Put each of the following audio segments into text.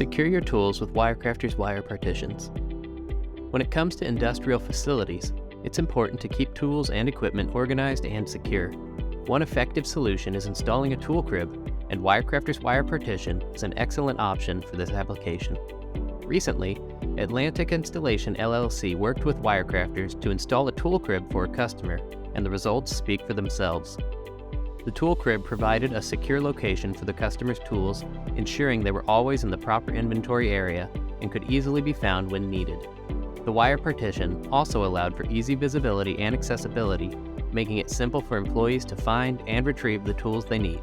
Secure your tools with WireCrafters wire partitions. When it comes to industrial facilities, it's important to keep tools and equipment organized and secure. One effective solution is installing a tool crib, and WireCrafters wire partition is an excellent option for this application. Recently, Atlantic Installation LLC worked with WireCrafters to install a tool crib for a customer, and the results speak for themselves. The tool crib provided a secure location for the customer's tools, ensuring they were always in the proper inventory area and could easily be found when needed. The wire partition also allowed for easy visibility and accessibility, making it simple for employees to find and retrieve the tools they need.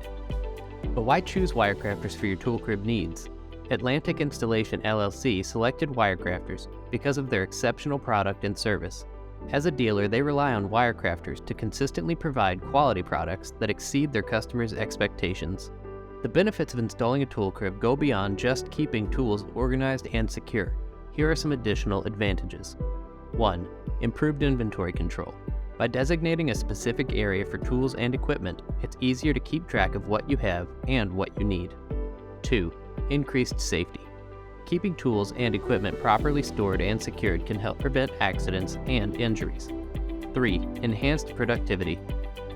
But why choose WireCrafters for your tool crib needs? Atlantic Installation LLC selected WireCrafters because of their exceptional product and service. As a dealer, they rely on WireCrafters to consistently provide quality products that exceed their customers' expectations. The benefits of installing a tool crib go beyond just keeping tools organized and secure. Here are some additional advantages. 1. Improved inventory control. By designating a specific area for tools and equipment, it's easier to keep track of what you have and what you need. 2. Increased safety. Keeping tools and equipment properly stored and secured can help prevent accidents and injuries. 3. Enhanced productivity.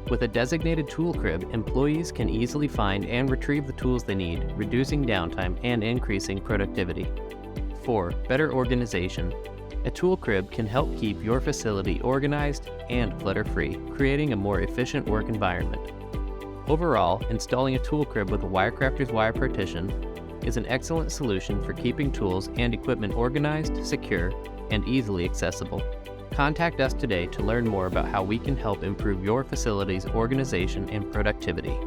With a designated tool crib, employees can easily find and retrieve the tools they need, reducing downtime and increasing productivity. 4. Better organization. A tool crib can help keep your facility organized and clutter-free, creating a more efficient work environment. Overall, installing a tool crib with a WireCrafters wire partition is an excellent solution for keeping tools and equipment organized, secure, and easily accessible. Contact us today to learn more about how we can help improve your facility's organization and productivity.